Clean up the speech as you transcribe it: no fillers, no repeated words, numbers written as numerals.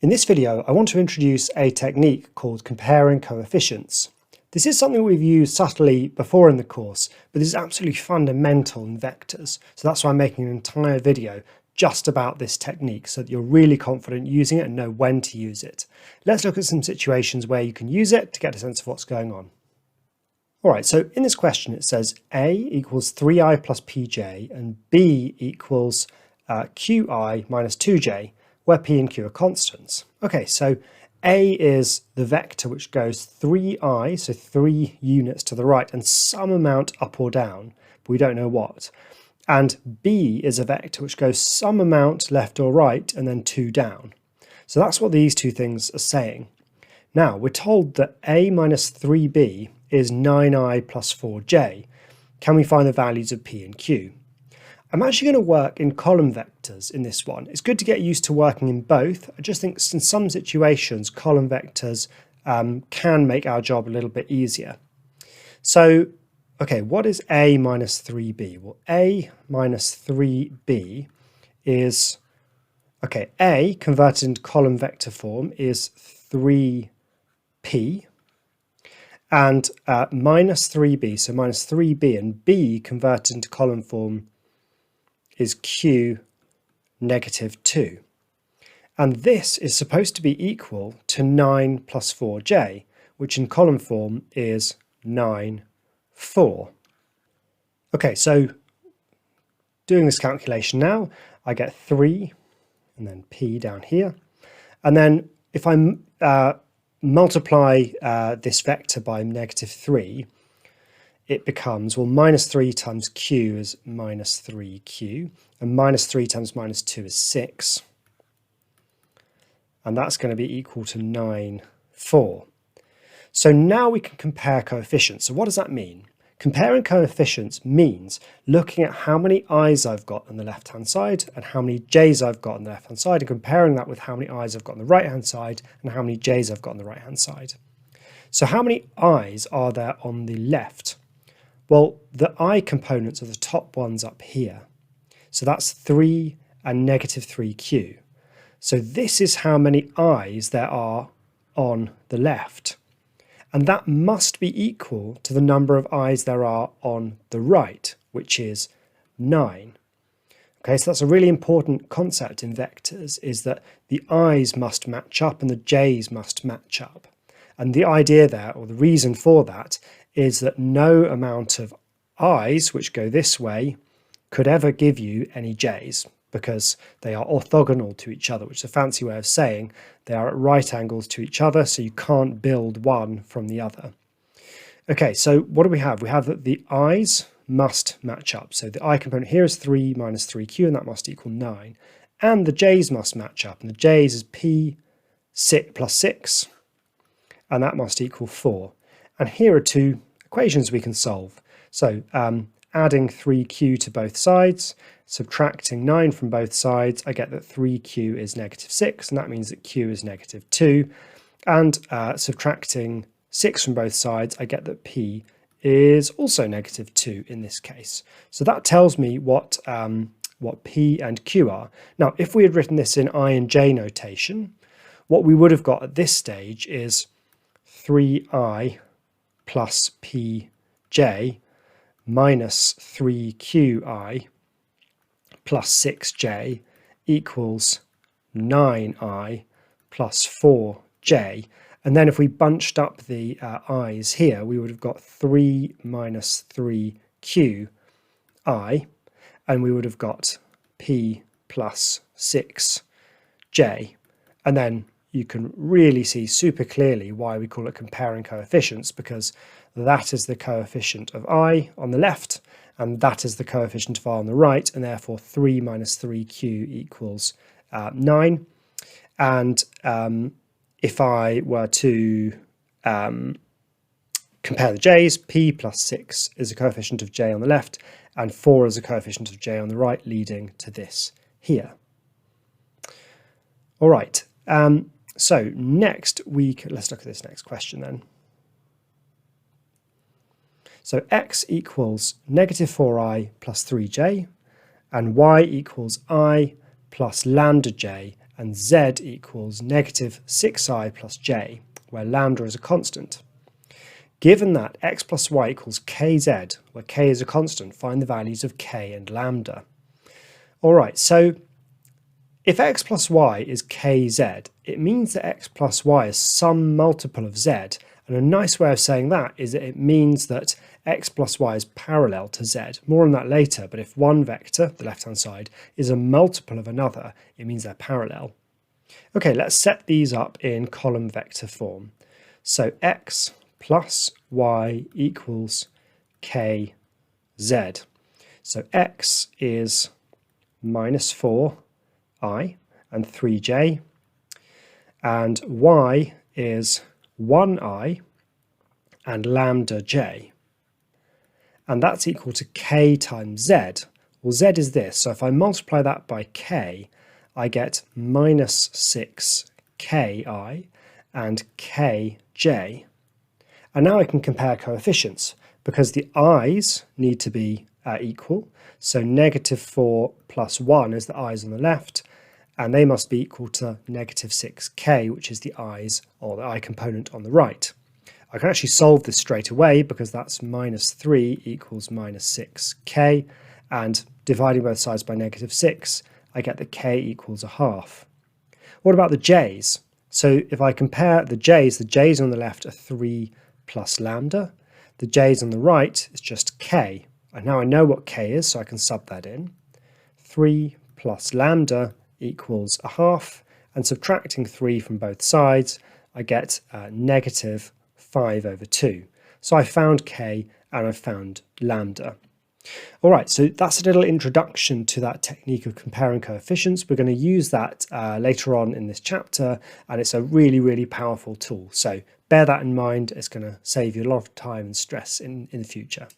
In this video, I want to introduce a technique called comparing coefficients. This is something we've used subtly before in the course, but this is absolutely fundamental in vectors. So that's why I'm making an entire video just about this technique so that you're really confident using it and know when to use it. Let's look at some situations where you can use it to get a sense of what's going on. All right, so in this question it says A equals 3i plus pj and B equals qi minus 2j, where p and q are constants. Okay, so A is the vector which goes 3i, so 3 units to the right, and some amount up or down, but we don't know what. And B is a vector which goes some amount left or right, and then 2 down. So that's what these two things are saying. Now, we're told that A minus 3b is 9i plus 4j. Can we find the values of p and q? I'm actually going to work in column vectors in this one. It's good to get used to working in both. I just think in some situations, column vectors can make our job a little bit easier. So, okay, what is A minus 3b? Well, A minus 3b is, okay, A converted into column vector form is 3p, and minus 3b, so minus 3b, and B converted into column form is q negative 2. And this is supposed to be equal to 9 plus 4j, which in column form is 9, 4. Okay, so doing this calculation now, I get 3, and then p down here. And then if I multiply this vector by negative 3, it becomes, well, minus 3 times q is minus 3q, and minus 3 times minus 2 is 6. And that's going to be equal to 9, 4. So now we can compare coefficients. So what does that mean? Comparing coefficients means looking at how many i's I've got on the left-hand side and how many j's I've got on the left-hand side, and comparing that with how many i's I've got on the right-hand side and how many j's I've got on the right-hand side. So how many i's are there on the left? Well, the I components are the top ones up here. So that's 3 and negative 3q. So this is how many i's there are on the left. And that must be equal to the number of i's there are on the right, which is 9. Okay, so that's a really important concept in vectors, is that the i's must match up and the j's must match up. And the idea there, or the reason for that, is that no amount of i's which go this way could ever give you any j's, because they are orthogonal to each other, which is a fancy way of saying they are at right angles to each other, so you can't build one from the other. Okay, so what do we have? We have that the i's must match up. So the I component here is 3 minus 3q, and that must equal 9. And the j's must match up, and the j's is p plus 6, and that must equal 4. And here are two equations we can solve. So adding 3q to both sides, subtracting 9 from both sides, I get that 3q is negative 6, and that means that q is negative 2. And subtracting 6 from both sides, I get that p is also negative 2 in this case. So that tells me what p and q are. Now, if we had written this in I and j notation, what we would have got at this stage is 3i plus pj minus 3qi plus 6j equals 9i plus 4j. And then if we bunched up the i's here, we would have got 3 minus 3qi, and we would have got p plus 6j. And then you can really see super clearly why we call it comparing coefficients, because that is the coefficient of I on the left, and that is the coefficient of R on the right, and therefore 3 minus 3q equals 9. And if I were to compare the j's, p plus 6 is a coefficient of j on the left, and 4 is a coefficient of j on the right, leading to this here. All right. So next week, let's look at this next question then. So x equals negative 4i plus 3j, and y equals I plus lambda j, and z equals negative 6i plus j, where lambda is a constant. Given that x plus y equals kz, where k is a constant, find the values of k and lambda. All right, so if x plus y is kz, it means that x plus y is some multiple of z. And a nice way of saying that is that it means that x plus y is parallel to z. More on that later, but if one vector, the left-hand side, is a multiple of another, it means they're parallel. Okay, let's set these up in column vector form. So x plus y equals kz. So x is minus 4i and 3j, and y is 1i and lambda j, and that's equal to k times z. Well, z is this, so if I multiply that by k, I get minus 6ki and kj. And now I can compare coefficients, because the i's need to be equal, so negative 4 plus 1 is the i's on the left, and they must be equal to negative 6k, which is the i's, or the I component on the right. I can actually solve this straight away, because that's minus 3 equals minus 6k, and dividing both sides by negative 6, I get that k equals a half. What about the j's? So if I compare the j's on the left are 3 plus lambda, the j's on the right is just k. And now I know what k is, so I can sub that in. 3 plus lambda equals a half, and subtracting 3 from both sides, I get negative 5 over 2. So I found k and I found lambda. All right, so that's a little introduction to that technique of comparing coefficients. We're going to use that later on in this chapter, and it's a really, really powerful tool. So bear that in mind. It's going to save you a lot of time and stress in the future.